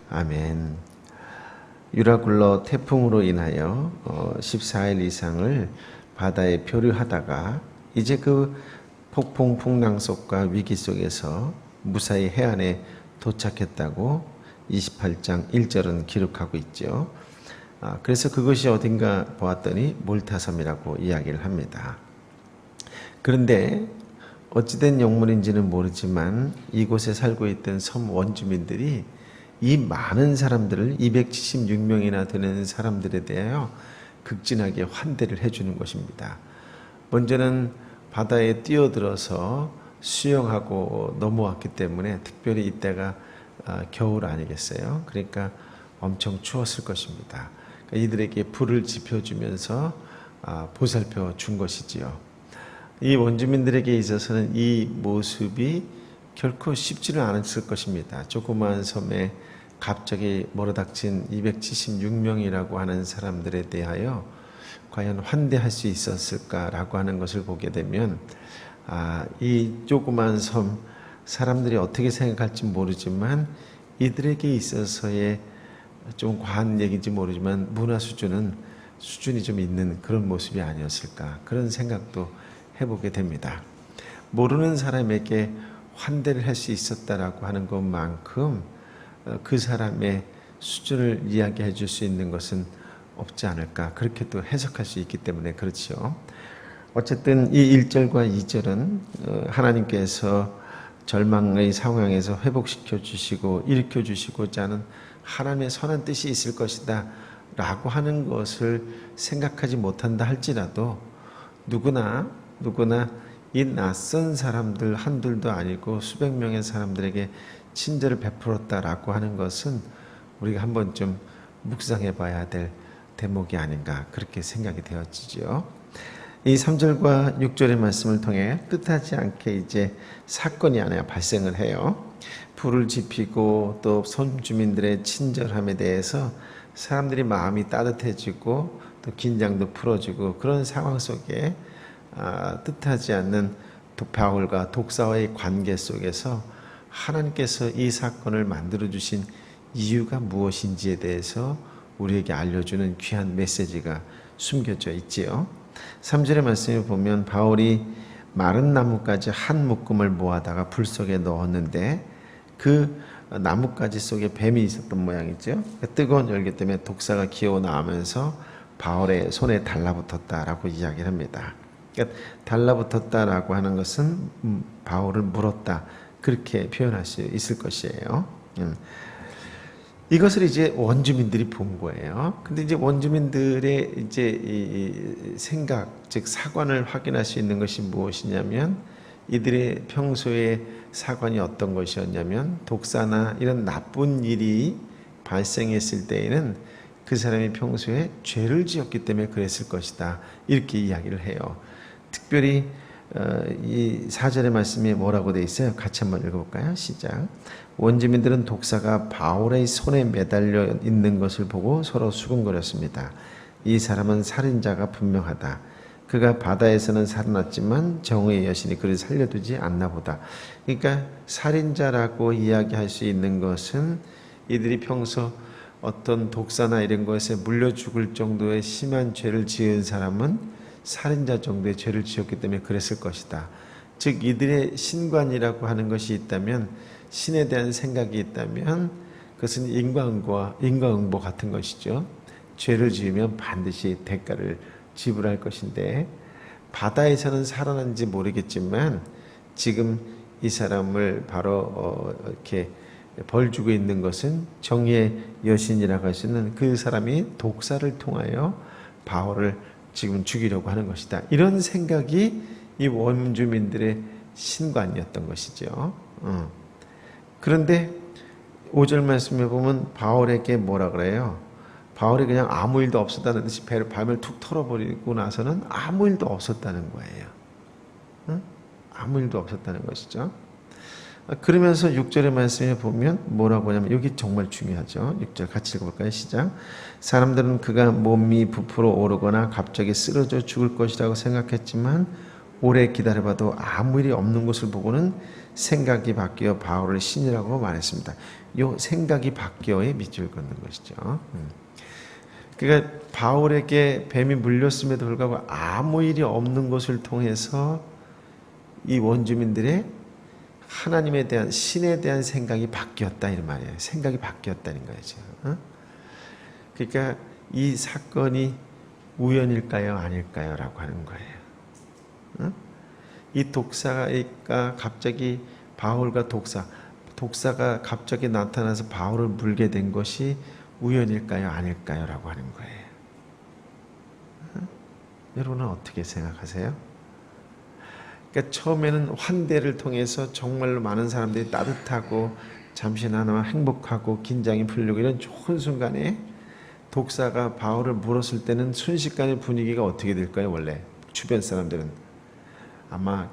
아멘. 유라굴러 태풍으로 인하여 14일 이상을 바다에 표류하다가 이제 그 폭풍 풍랑 속과 위기 속에서 무사히 해안에 도착했다고 28장 1절은 기록하고 있죠. 그래서 그것이 어딘가 보았더니 몰타섬이라고 이야기를 합니다. 그런데 어찌된 영문인지는 모르지만 이곳에 살고 있던 섬 원주민들이 이 많은 사람들을 276명이나 되는 사람들에 대하여 극진하게 환대를 해주는 것입니다. 먼저는 바다에 뛰어들어서 수영하고 넘어왔기 때문에 특별히 이때가 겨울 아니겠어요? 그러니까 엄청 추웠을 것입니다. 그러니까 이들에게 불을 지펴주면서 보살펴 준 것이지요. 이 원주민들에게 있어서는 이 모습이 결코 쉽지는 않았을 것입니다. 조그마한 섬에 갑자기 몰아닥친 276명이라고 하는 사람들에 대하여 과연 환대할 수 있었을까라고 하는 것을 보게 되면 이 조그마한 섬 사람들이 어떻게 생각할지 모르지만 이들에게 있어서의 좀 과한 얘기인지 모르지만 문화 수준이 좀 있는 그런 모습이 아니었을까 그런 생각도 해보게 됩니다. 모르는 사람에게 환대를 할 수 있었다라고 하는 것만큼 그 사람의 수준을 이야기해 줄 수 있는 것은 없지 않을까 그렇게 또 해석할 수 있기 때문에 그렇죠. 어쨌든 이 1절과 2절은 하나님께서 절망의 상황에서 회복시켜 주시고 일으켜 주시고자 하는 하나님의 선한 뜻이 있을 것이다 라고 하는 것을 생각하지 못한다 할지라도 누구나 이 낯선 사람들 한둘도 아니고 수백 명의 사람들에게 친절을 베풀었다라고 하는 것은 우리가 한 번쯤 묵상해 봐야 될 대목이 아닌가 그렇게 생각이 되어지죠. 이 3절과 6절의 말씀을 통해 뜻하지 않게 이제 사건이 하나 발생을 해요. 불을 지피고 또 선주민들의 친절함에 대해서 사람들이 마음이 따뜻해지고 또 긴장도 풀어지고 그런 상황 속에 뜻하지 않는 바울과 독사와의 관계 속에서 하나님께서 이 사건을 만들어주신 이유가 무엇인지에 대해서 우리에게 알려주는 귀한 메시지가 숨겨져 있지요. 3절의 말씀을 보면 바울이 마른 나뭇가지 한 묶음을 모아다가 불 속에 넣었는데 그 나뭇가지 속에 뱀이 있었던 모양이죠. 뜨거운 열기 때문에 독사가 기어 나오면서 바울의 손에 달라붙었다라고 이야기를 합니다. 그러니까 달라붙었다라고 하는 것은 바울을 물었다 그렇게 표현할 수 있을 것이에요. 이것을 이제 원주민들이 본 거예요. 근데 이제 원주민들의 이제 이 생각, 즉 사관을 확인할 수 있는 것이 무엇이냐면 이들의 평소의 사관이 어떤 것이었냐면 독사나 이런 나쁜 일이 발생했을 때에는 그 사람이 평소에 죄를 지었기 때문에 그랬을 것이다. 이렇게 이야기를 해요. 특별히 이 4절의 말씀이 뭐라고 되어 있어요? 같이 한번 읽어볼까요? 시작. 원주민들은 독사가 바울의 손에 매달려 있는 것을 보고 서로 수군거렸습니다. 이 사람은 살인자가 분명하다. 그가 바다에서는 살아났지만 정의의 여신이 그를 살려두지 않나 보다. 그러니까 살인자라고 이야기할 수 있는 것은 이들이 평소 어떤 독사나 이런 것에 물려 죽을 정도의 심한 죄를 지은 사람은 살인자 정도의 죄를 지었기 때문에 그랬을 것이다. 즉 이들의 신관이라고 하는 것이 있다면 신에 대한 생각이 있다면 그것은 인과응보 같은 것이죠. 죄를 지으면 반드시 대가를 지불할 것인데 바다에서는 살아난지 모르겠지만 지금 이 사람을 바로 이렇게 벌 주고 있는 것은 정의의 여신이라고 할 수 있는 그 사람이 독사를 통하여 바울을 지금 죽이려고 하는 것이다. 이런 생각이 이 원주민들의 신관이었던 것이죠. 그런데 5절 말씀에 보면 바울에게 뭐라 그래요? 바울이 그냥 아무 일도 없었다는 듯이 뱀을 툭 털어버리고 나서는 아무 일도 없었다는 거예요. 아무 일도 없었다는 것이죠. 그러면서 6절의 말씀에 보면 뭐라고 하냐면 여기 정말 중요하죠. 6절 같이 읽어볼까요? 시작. 사람들은 그가 몸이 부풀어 오르거나 갑자기 쓰러져 죽을 것이라고 생각했지만 오래 기다려봐도 아무 일이 없는 것을 보고는 생각이 바뀌어 바울을 신이라고 말했습니다. 요 생각이 바뀌어에 밑줄 긋는 것이죠. 그러니까 바울에게 뱀이 물렸음에도 불구하고 아무 일이 없는 것을 통해서 이 원주민들의 하나님에 대한 신에 대한 생각이 바뀌었다 이런 말이에요. 생각이 바뀌었다는 거죠. 그러니까 이 사건이 우연일까요, 아닐까요? 라고 하는 거예요. 이 독사가 갑자기 바울과 독사가 갑자기 나타나서 바울을 물게 된 것이 우연일까요, 아닐까요? 라고 하는 거예요. 여러분은 어떻게 생각하세요? 그러니까 처음에는 환대를 통해서 정말로 많은 사람들이 따뜻하고 잠시나마 행복하고 긴장이 풀리고 이런 좋은 순간에 독사가 바울을 물었을 때는 순식간에 분위기가 어떻게 될까요? 원래 주변 사람들은 아마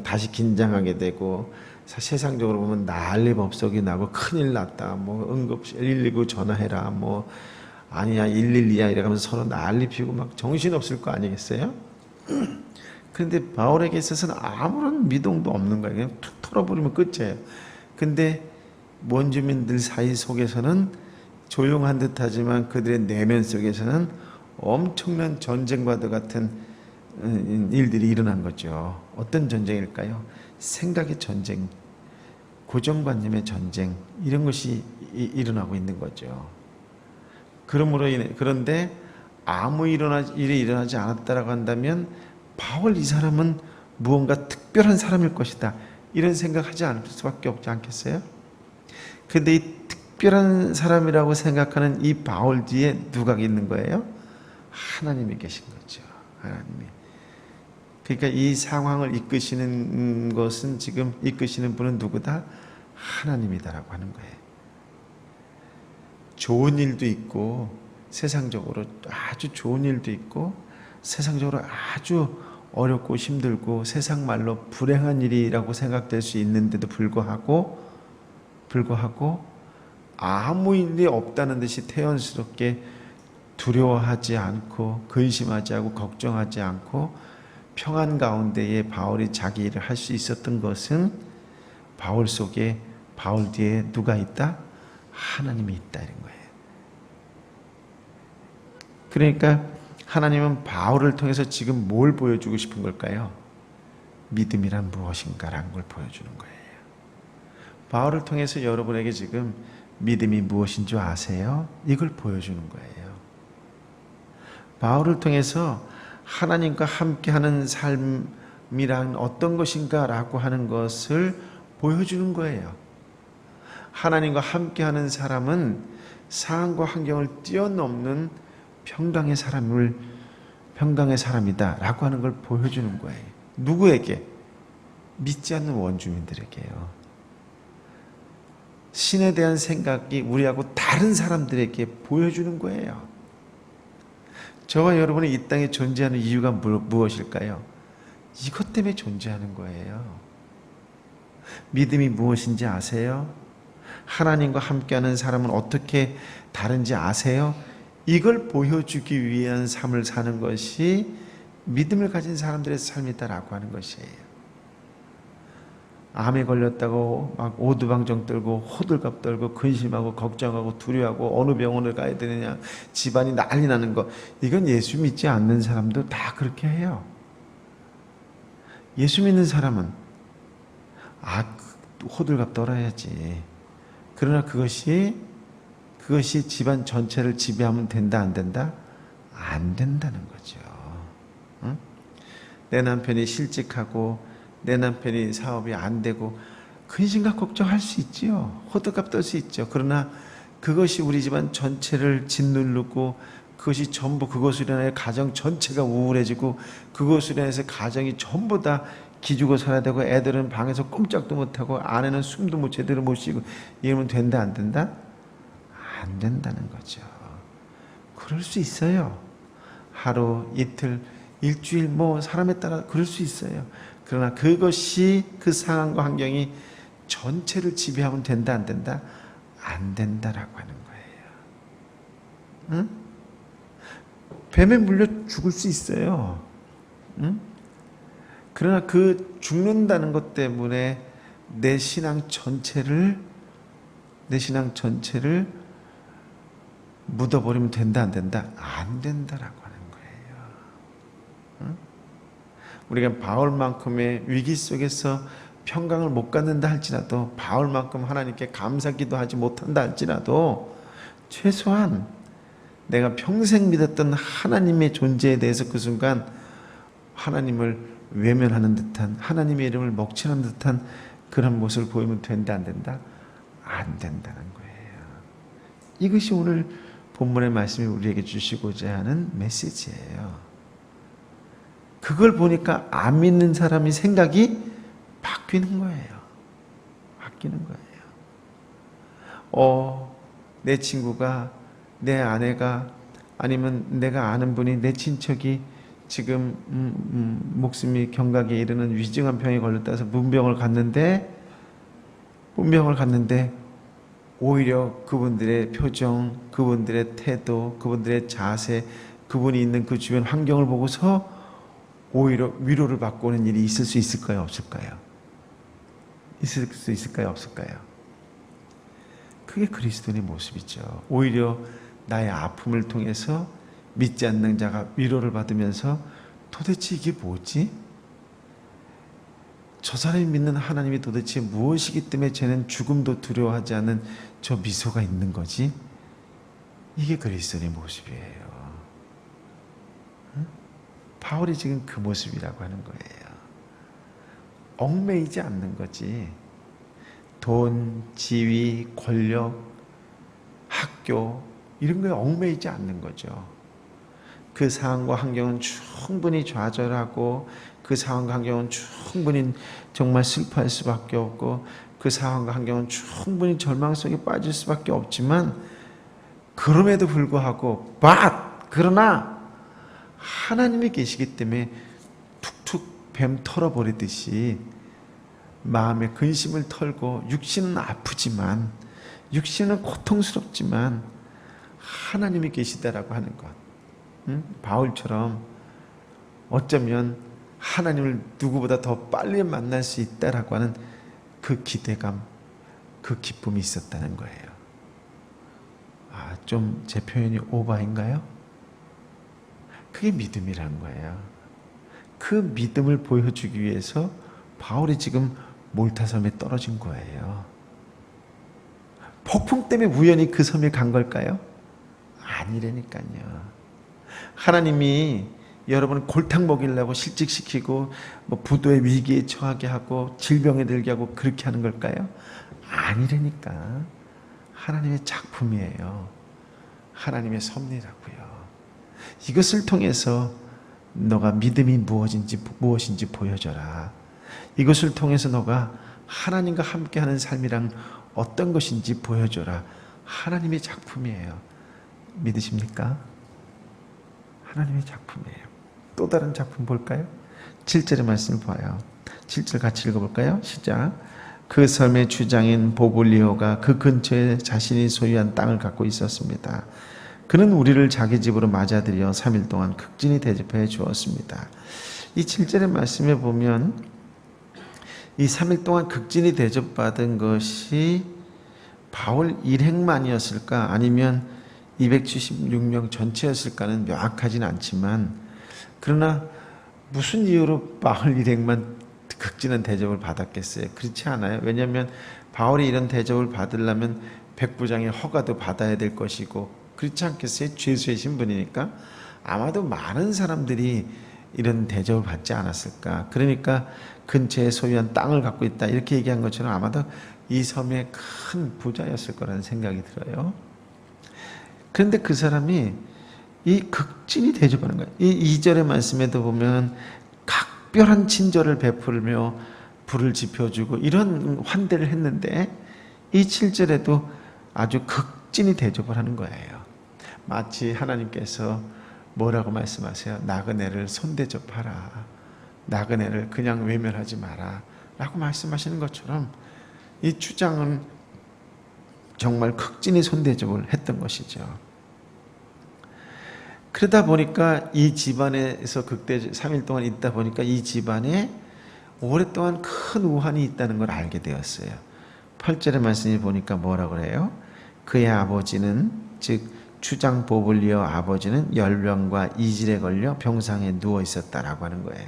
다시 긴장하게 되고 세상적으로 보면 난리법석이 나고 큰일 났다. 뭐 응급실 119 전화해라. 뭐 아니야 112야 이래가면서 서로 난리 피우고 막 정신없을 거 아니겠어요? 그런데 바울에게 있어서는 아무런 미동도 없는 거예요. 그냥 툭 털어버리면 끝이에요. 근데 원주민들 사이 속에서는 조용한 듯하지만 그들의 내면 속에서는 엄청난 전쟁과도 같은 일들이 일어난 거죠. 어떤 전쟁일까요? 생각의 전쟁, 고정관념의 전쟁 이런 것이 일어나고 있는 거죠. 그런데 아무 일이 일어나지 않았다라고 한다면 바울 이 사람은 무언가 특별한 사람일 것이다. 이런 생각하지 않을 수밖에 없지 않겠어요? 그런데 이 특별한 사람이라고 생각하는 이 바울 뒤에 누가 있는 거예요? 하나님이 계신 거죠. 하나님이. 그러니까 이 상황을 이끄시는 것은 지금 이끄시는 분은 누구다? 하나님이다라고 하는 거예요. 좋은 일도 있고 세상적으로 아주 좋은 일도 있고 세상적으로 아주 어렵고 힘들고 세상 말로 불행한 일이라고 생각될 수 있는데도 불구하고 아무 일이 없다는 듯이 태연스럽게 두려워하지 않고 근심하지 않고 걱정하지 않고 평안 가운데에 바울이 자기 일을 할 수 있었던 것은 바울 속에 바울 뒤에 누가 있다? 하나님이 있다 이런 거예요. 그러니까 하나님은 바울을 통해서 지금 뭘 보여주고 싶은 걸까요? 믿음이란 무엇인가라는 걸 보여주는 거예요. 바울을 통해서 여러분에게 지금 믿음이 무엇인 줄 아세요? 이걸 보여주는 거예요. 바울을 통해서 하나님과 함께하는 삶이란 어떤 것인가 라고 하는 것을 보여주는 거예요. 하나님과 함께하는 사람은 상황과 환경을 뛰어넘는 평강의 사람이다 라고 하는 걸 보여주는 거예요. 누구에게? 믿지 않는 원주민들에게요. 신에 대한 생각이 우리하고 다른 사람들에게 보여주는 거예요. 저와 여러분이 이 땅에 존재하는 이유가 무엇일까요? 이것 때문에 존재하는 거예요. 믿음이 무엇인지 아세요? 하나님과 함께하는 사람은 어떻게 다른지 아세요? 이걸 보여주기 위한 삶을 사는 것이 믿음을 가진 사람들의 삶이다라고 하는 것이에요. 암에 걸렸다고 막 오두방정 떨고 호들갑 떨고 근심하고 걱정하고 두려워하고 어느 병원을 가야 되느냐 집안이 난리 나는 거 이건 예수 믿지 않는 사람도 다 그렇게 해요. 예수 믿는 사람은 호들갑 떨어야지. 그러나 그것이 집안 전체를 지배하면 된다 안 된다? 안 된다는 거죠. 응? 내 남편이 실직하고 내 남편이 사업이 안 되고 근심과 걱정할 수 있지요. 호들갑 떨 수 있죠. 그러나 그것이 우리 집안 전체를 짓누르고 그것이 전부 그것으로 인하여 가정 전체가 우울해지고 그것으로 인해서 가정이 전부 다 기죽어 살아야 되고 애들은 방에서 꼼짝도 못하고 아내는 숨도 제대로 못 쉬고 이러면 된다 안 된다? 안 된다는 거죠. 그럴 수 있어요. 하루, 이틀, 일주일 사람에 따라 그럴 수 있어요. 그러나 그것이 그 상황과 환경이 전체를 지배하면 된다 안 된다? 안 된다라고 하는 거예요. 응? 뱀에 물려 죽을 수 있어요. 응? 그러나 그 죽는다는 것 때문에 내 신앙 전체를 묻어버리면 된다, 안 된다? 안 된다라고 하는 거예요. 응? 우리가 바울만큼의 위기 속에서 평강을 못 갖는다 할지라도, 바울만큼 하나님께 감사기도 하지 못한다 할지라도, 최소한 내가 평생 믿었던 하나님의 존재에 대해서 그 순간 하나님을 외면하는 듯한, 하나님의 이름을 먹칠하는 듯한 그런 모습을 보이면 된다, 안 된다? 안 된다는 거예요. 이것이 오늘 본문의 말씀이 우리에게 주시고자 하는 메시지예요. 그걸 보니까 안 믿는 사람이 생각이 바뀌는 거예요. 바뀌는 거예요. 내 친구가, 내 아내가, 아니면 내가 아는 분이, 내 친척이 지금 목숨이 경각에 이르는 위중한 병에 걸렸다 해서 문병을 갔는데 오히려 그분들의 표정, 그분들의 태도, 그분들의 자세, 그분이 있는 그 주변 환경을 보고서 오히려 위로를 받고 오는 일이 있을 수 있을까요? 없을까요? 있을 수 있을까요? 없을까요? 그게 그리스도인의 모습이죠. 오히려 나의 아픔을 통해서 믿지 않는 자가 위로를 받으면서 도대체 이게 뭐지? 저 사람이 믿는 하나님이 도대체 무엇이기 때문에 쟤는 죽음도 두려워하지 않는 저 미소가 있는 거지? 이게 그리스도인의 모습이에요. 응? 바울이 지금 그 모습이라고 하는 거예요. 얽매이지 않는 거지. 돈, 지위, 권력, 학교 이런 거에 얽매이지 않는 거죠. 그 상황과 환경은 충분히 좌절하고, 그 상황과 환경은 충분히 정말 슬퍼할 수밖에 없고, 그 상황과 환경은 충분히 절망 속에 빠질 수밖에 없지만, 그럼에도 불구하고 그러나 하나님이 계시기 때문에 툭툭 뱀 털어버리듯이 마음의 근심을 털고, 육신은 아프지만, 육신은 고통스럽지만 하나님이 계시다라고 하는 것. 바울처럼 어쩌면 하나님을 누구보다 더 빨리 만날 수 있다라고 하는 그 기대감, 그 기쁨이 있었다는 거예요. 좀 제 표현이 오바인가요? 그게 믿음이라는 거예요. 그 믿음을 보여주기 위해서 바울이 지금 몰타섬에 떨어진 거예요. 폭풍 때문에 우연히 그 섬에 간 걸까요? 아니라니까요. 하나님이 여러분을 골탕 먹이려고 실직시키고, 부도의 위기에 처하게 하고, 질병에 들게 하고 그렇게 하는 걸까요? 아니라니까. 하나님의 작품이에요. 하나님의 섭리라고요. 이것을 통해서 너가 믿음이 무엇인지 보여줘라. 이것을 통해서 너가 하나님과 함께하는 삶이란 어떤 것인지 보여줘라. 하나님의 작품이에요. 믿으십니까? 하나님의 작품이에요. 또 다른 작품 볼까요? 7절의 말씀을 봐요. 7절 같이 읽어볼까요? 시작. 그 섬의 주장인 보블리오가 그 근처에 자신이 소유한 땅을 갖고 있었습니다. 그는 우리를 자기 집으로 맞아들여 3일 동안 극진히 대접해 주었습니다. 이 7절의 말씀에 보면 이 3일 동안 극진히 대접받은 것이 바울 일행만이었을까, 아니면 276명 전체였을까는 명확하진 않지만, 그러나 무슨 이유로 바울 일행만 극진한 대접을 받았겠어요? 그렇지 않아요. 왜냐하면 바울이 이런 대접을 받으려면 백부장의 허가도 받아야 될 것이고, 그렇지 않겠어요? 죄수의 신분이니까. 아마도 많은 사람들이 이런 대접을 받지 않았을까. 그러니까 근처에 소유한 땅을 갖고 있다 이렇게 얘기한 것처럼 아마도 이 섬의 큰 부자였을 거라는 생각이 들어요. 그런데 그 사람이 이 극진히 대접하는 거예요. 이 2절의 말씀에도 보면 각별한 친절을 베풀며 불을 지펴주고 이런 환대를 했는데, 이 7절에도 아주 극진히 대접을 하는 거예요. 마치 하나님께서 뭐라고 말씀하세요? 나그네를 손대접하라. 나그네를 그냥 외면하지 마라. 라고 말씀하시는 것처럼 이 주장은 정말 극진히 손대접을 했던 것이죠. 그러다 보니까 이 집안에서 3일 동안 있다 보니까 이 집안에 오랫동안 큰 우환이 있다는 걸 알게 되었어요. 8절의 말씀을 보니까 뭐라고 그래요? 그의 아버지는, 즉 추장 보블리오 아버지는 열병과 이질에 걸려 병상에 누워 있었다라고 하는 거예요.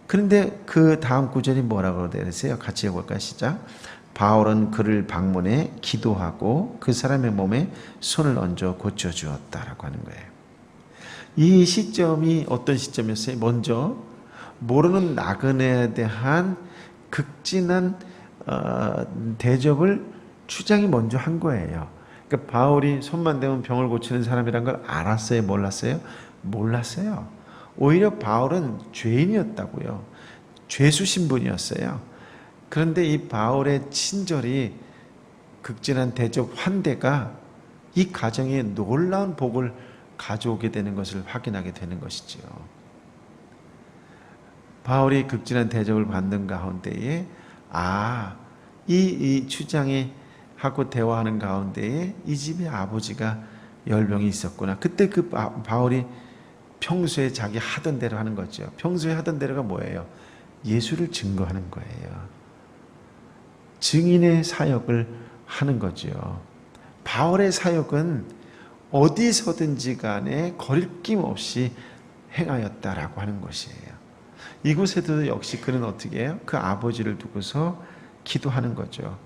그런데 그 다음 구절이 뭐라고 되어 있어요? 같이 해볼까요? 시작. 바울은 그를 방문해 기도하고 그 사람의 몸에 손을 얹어 고쳐주었다라고 하는 거예요. 이 시점이 어떤 시점이었어요? 먼저 모르는 나그네에 대한 극진한 대접을 추장이 먼저 한 거예요. 그러니까 바울이 손만 대면 병을 고치는 사람이란 걸 알았어요? 몰랐어요? 몰랐어요. 오히려 바울은 죄인이었다고요. 죄수 신분이었어요. 그런데 이 바울의 친절이, 극진한 대접 환대가 이 가정에 놀라운 복을 가져오게 되는 것을 확인하게 되는 것이지요. 바울이 극진한 대접을 받는 가운데에 이 추장이 하고 대화하는 가운데에 이 집에 아버지가 열병이 있었구나. 그때 그 바울이 평소에 자기 하던 대로 하는 거죠. 평소에 하던 대로가 뭐예요? 예수를 증거하는 거예요. 증인의 사역을 하는 거죠. 바울의 사역은 어디서든지 간에 거리낌 없이 행하였다라고 하는 것이에요. 이곳에도 역시 그는 어떻게 해요? 그 아버지를 두고서 기도하는 거죠.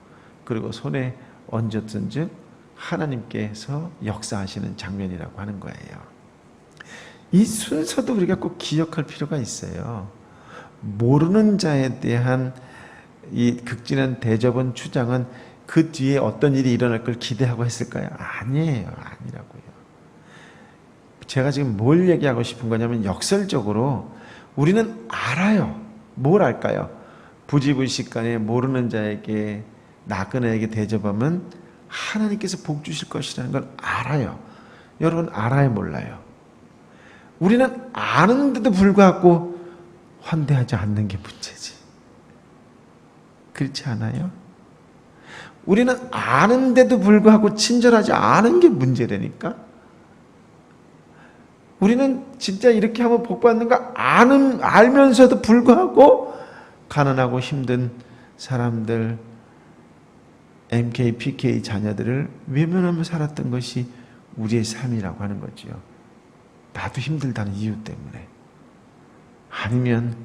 그리고 손에 얹었던 즉 하나님께서 역사하시는 장면이라고 하는 거예요. 이 순서도 우리가 꼭 기억할 필요가 있어요. 모르는 자에 대한 이 극진한 대접은, 추장은 그 뒤에 어떤 일이 일어날 걸 기대하고 했을까요? 아니에요. 아니라고요. 제가 지금 뭘 얘기하고 싶은 거냐면 역설적으로 우리는 알아요. 뭘 알까요? 부지불식간에 모르는 자에게, 나그네에게 대접하면 하나님께서 복 주실 것이라는 걸 알아요. 여러분 알아요? 몰라요? 우리는 아는데도 불구하고 환대하지 않는 게 문제지. 그렇지 않아요? 우리는 아는데도 불구하고 친절하지 않은 게 문제라니까. 우리는 진짜 이렇게 하면 복 받는가 알면서도 불구하고 가난하고 힘든 사람들, MK, PK 자녀들을 외면하며 살았던 것이 우리의 삶이라고 하는 거죠. 나도 힘들다는 이유 때문에, 아니면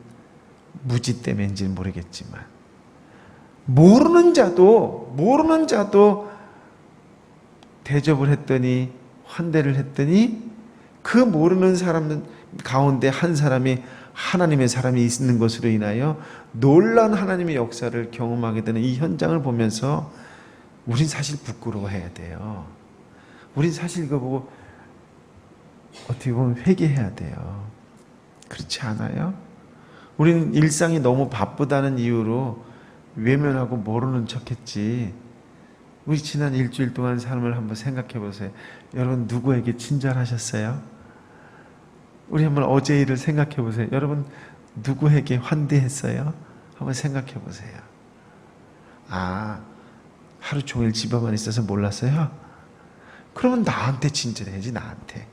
무지 때문인지는 모르겠지만, 모르는 자도 대접을 했더니, 환대를 했더니 그 모르는 사람 가운데 한 사람이 하나님의 사람이 있는 것으로 인하여 놀라운 하나님의 역사를 경험하게 되는 이 현장을 보면서 우린 사실 부끄러워해야 돼요. 우린 사실 이거 보고 어떻게 보면 회개해야 돼요. 그렇지 않아요? 우리는 일상이 너무 바쁘다는 이유로 외면하고 모르는 척했지. 우리 지난 일주일 동안 삶을 한번 생각해 보세요. 여러분 누구에게 친절하셨어요? 우리 한번 어제 일을 생각해 보세요. 여러분 누구에게 환대했어요? 한번 생각해 보세요. 하루 종일 집에만 있어서 몰랐어요? 그러면 나한테 친절해야지. 나한테.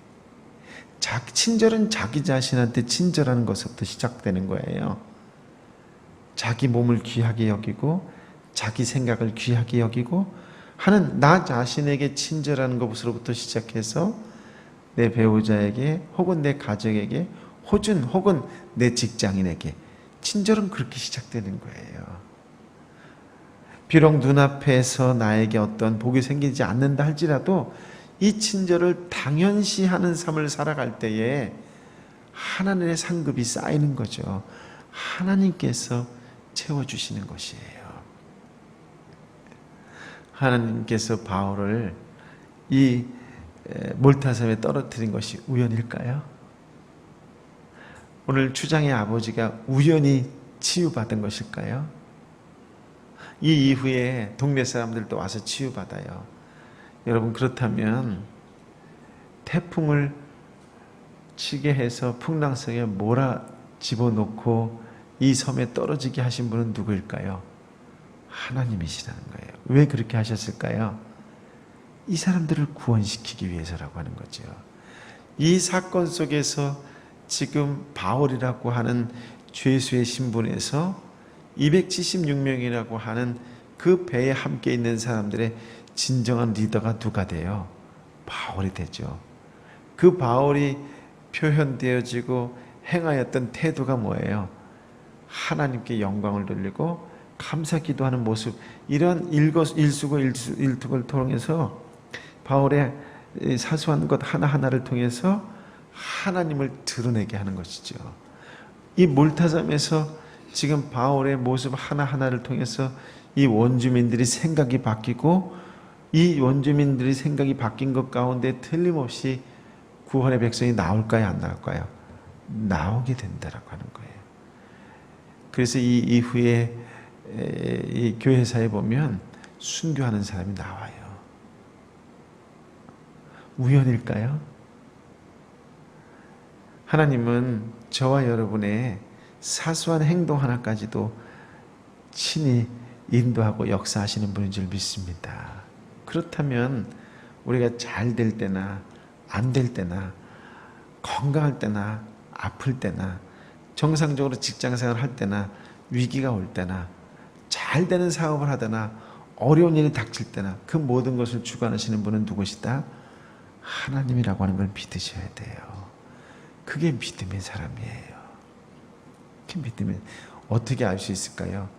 친절은 자기 자신한테 친절하는 것부터 시작되는 거예요. 자기 몸을 귀하게 여기고 자기 생각을 귀하게 여기고 하는 나 자신에게 친절하는 것으로부터 시작해서 내 배우자에게 혹은 내 가족에게 혹은 내 직장인에게 친절은 그렇게 시작되는 거예요. 비록 눈앞에서 나에게 어떤 복이 생기지 않는다 할지라도 이 친절을 당연시하는 삶을 살아갈 때에 하나님의 상급이 쌓이는 거죠. 하나님께서 채워주시는 것이에요. 하나님께서 바울을 이 몰타섬에 떨어뜨린 것이 우연일까요? 오늘 추장의 아버지가 우연히 치유받은 것일까요? 이 이후에 동네 사람들도 와서 치유받아요. 여러분 그렇다면 태풍을 치게 해서 풍랑성에 몰아 집어넣고 이 섬에 떨어지게 하신 분은 누구일까요? 하나님이시라는 거예요. 왜 그렇게 하셨을까요? 이 사람들을 구원시키기 위해서라고 하는 거죠. 이 사건 속에서 지금 바울이라고 하는 죄수의 신분에서 276명이라고 하는 그 배에 함께 있는 사람들의 진정한 리더가 누가 돼요? 바울이 되죠. 그 바울이 표현되어지고 행하였던 태도가 뭐예요? 하나님께 영광을 돌리고 감사 기도하는 모습. 이런 일수고 일투를 통해서 바울의 사소한 것 하나하나를 통해서 하나님을 드러내게 하는 것이죠. 이 몰타섬에서 지금 바울의 모습 하나하나를 통해서 이 원주민들이 생각이 바뀌고, 이 원주민들이 생각이 바뀐 것 가운데 틀림없이 구원의 백성이 나올까요, 안 나올까요? 나오게 된다라고 하는 거예요. 그래서 이 이후에 이 교회사에 보면 순교하는 사람이 나와요. 우연일까요? 하나님은 저와 여러분의 사소한 행동 하나까지도 친히 인도하고 역사하시는 분인 줄 믿습니다. 그렇다면 우리가 잘 될 때나 안 될 때나, 건강할 때나 아플 때나, 정상적으로 직장생활 할 때나, 위기가 올 때나, 잘 되는 사업을 하거나 어려운 일이 닥칠 때나, 그 모든 것을 주관하시는 분은 누구시다? 하나님이라고 하는 걸 믿으셔야 돼요. 그게 믿음의 사람이에요. 그 믿음이 어떻게 알 수 있을까요?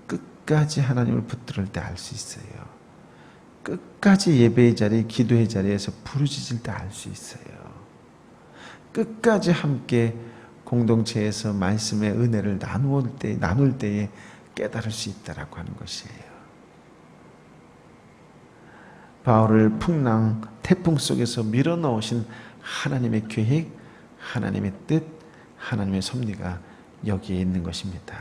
끝까지 하나님을 붙들을 때 알 수 있어요. 끝까지 예배의 자리, 기도의 자리에서 부르짖을 때 알 수 있어요. 끝까지 함께 공동체에서 말씀의 은혜를 나눌 때에 깨달을 수 있다라고 하는 것이에요. 바울을 풍랑, 태풍 속에서 밀어넣으신 하나님의 계획, 하나님의 뜻, 하나님의 섭리가 여기에 있는 것입니다.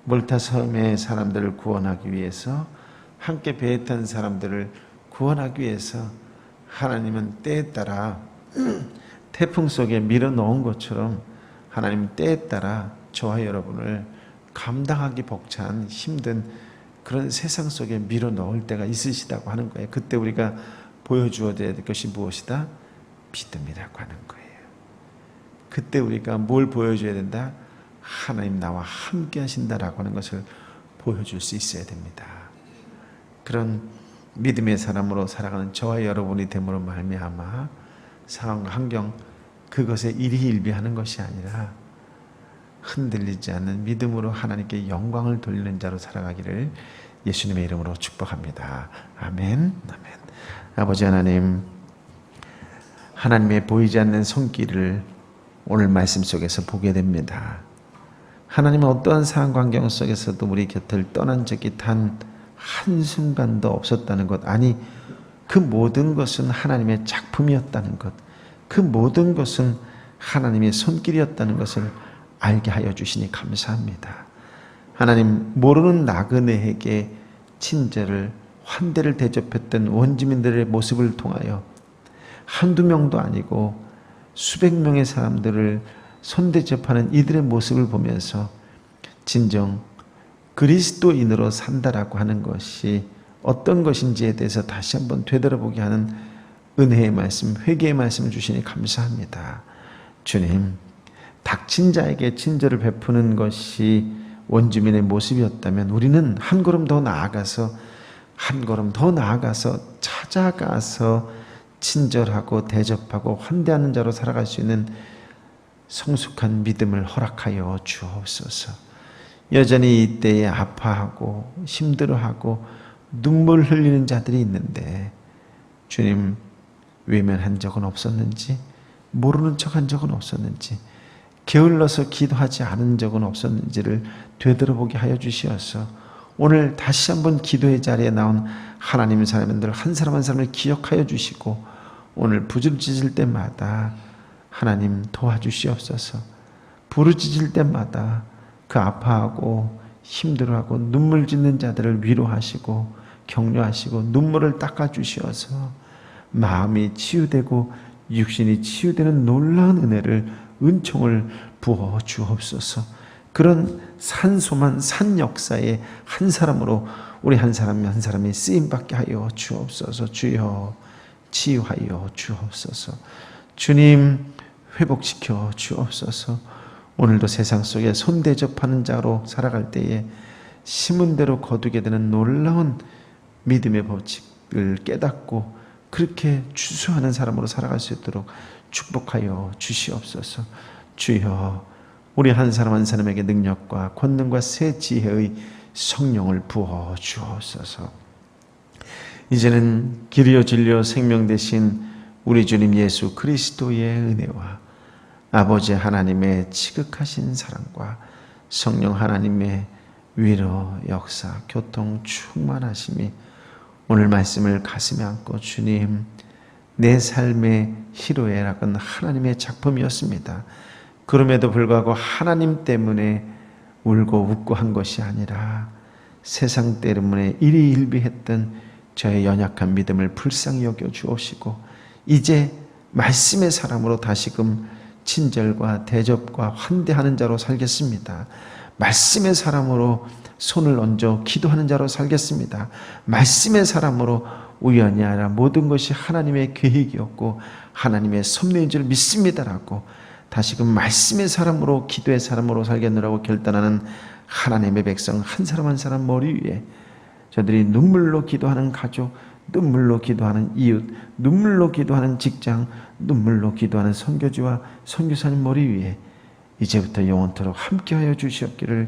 몰타 섬의 사람들을 구원하기 위해서, 함께 배에 탄 사람들을 구원하기 위해서 하나님은 때에 따라 태풍 속에 밀어넣은 것처럼 하나님 때에 따라 저와 여러분을 감당하기 벅찬 힘든 그런 세상 속에 밀어넣을 때가 있으시다고 하는 거예요. 그때 우리가 보여주어야 될 것이 무엇이다? 믿음이라고 하는 거예요. 그때 우리가 뭘 보여줘야 된다? 하나님 나와 함께 하신다라고 하는 것을 보여줄 수 있어야 됩니다. 그런 믿음의 사람으로 살아가는 저와 여러분이 됨으로 말미암아 상황, 환경, 그것에 일희일비하는 것이 아니라 흔들리지 않는 믿음으로 하나님께 영광을 돌리는 자로 살아가기를 예수님의 이름으로 축복합니다. 아멘. 아멘. 아버지 하나님, 하나님의 보이지 않는 손길을 오늘 말씀 속에서 보게 됩니다. 하나님은 어떠한 상황 환경 속에서도 우리 곁을 떠난 적이 단 한순간도 없었다는 것, 아니 그 모든 것은 하나님의 작품이었다는 것, 그 모든 것은 하나님의 손길이었다는 것을 알게 하여 주시니 감사합니다. 하나님, 모르는 나그네에게 친절을, 환대를 대접했던 원주민들의 모습을 통하여 한두 명도 아니고 수백 명의 사람들을 손대접하는 이들의 모습을 보면서 진정 그리스도인으로 산다라고 하는 것이 어떤 것인지에 대해서 다시 한번 되돌아보게 하는 은혜의 말씀, 회개의 말씀을 주시니 감사합니다. 주님, 닥친 자에게 친절을 베푸는 것이 원주민의 모습이었다면 우리는 한 걸음 더 나아가서 찾아가서 친절하고 대접하고 환대하는 자로 살아갈 수 있는 성숙한 믿음을 허락하여 주옵소서. 여전히 이때에 아파하고 힘들어하고 눈물 흘리는 자들이 있는데 주님, 외면한 적은 없었는지, 모르는 척한 적은 없었는지, 게을러서 기도하지 않은 적은 없었는지를 되돌아보게 하여 주시어서 오늘 다시 한번 기도의 자리에 나온 하나님의 사람들 한 사람 한 사람을 기억하여 주시고 오늘 부르짖을 때마다 하나님 도와주시옵소서. 부르짖을 때마다 그 아파하고 힘들어하고 눈물 짓는 자들을 위로하시고 격려하시고 눈물을 닦아주시어서 마음이 치유되고 육신이 치유되는 놀라운 은혜를, 은총을 부어 주옵소서. 그런 산소만 산 역사의 한 사람으로 우리 한 사람 한 사람이 쓰임받게 하여 주옵소서. 주여 치유하여 주옵소서. 주님 회복시켜 주옵소서. 오늘도 세상 속에 손대접하는 자로 살아갈 때에 심은 대로 거두게 되는 놀라운 믿음의 법칙을 깨닫고 그렇게 주수하는 사람으로 살아갈 수 있도록 축복하여 주시옵소서. 주여, 우리 한 사람 한 사람에게 능력과 권능과 새 지혜의 성령을 부어 주옵소서. 이제는 길이요 진리요 생명 되신 우리 주님 예수 그리스도의 은혜와 아버지 하나님의 지극하신 사랑과 성령 하나님의 위로, 역사, 교통, 충만하심이 오늘 말씀을 가슴에 안고 주님, 내 삶의 희로애락은 하나님의 작품이었습니다. 그럼에도 불구하고 하나님 때문에 울고 웃고 한 것이 아니라 세상 때문에 일희일비했던 저의 연약한 믿음을 불쌍히 여겨 주옵시고 이제 말씀의 사람으로 다시금 친절과 대접과 환대하는 자로 살겠습니다. 말씀의 사람으로 손을 얹어 기도하는 자로 살겠습니다. 말씀의 사람으로 우연이 아니라 모든 것이 하나님의 계획이었고 하나님의 섭리인 줄 믿습니다라고 다시금 말씀의 사람으로 기도의 사람으로 살겠노라고 결단하는 하나님의 백성 한 사람 한 사람 머리 위에 저들이 눈물로 기도하는 가족, 눈물로 기도하는 이웃, 눈물로 기도하는 직장, 눈물로 기도하는 선교지와 선교사님 머리 위에 이제부터 영원토록 함께하여 주시옵기를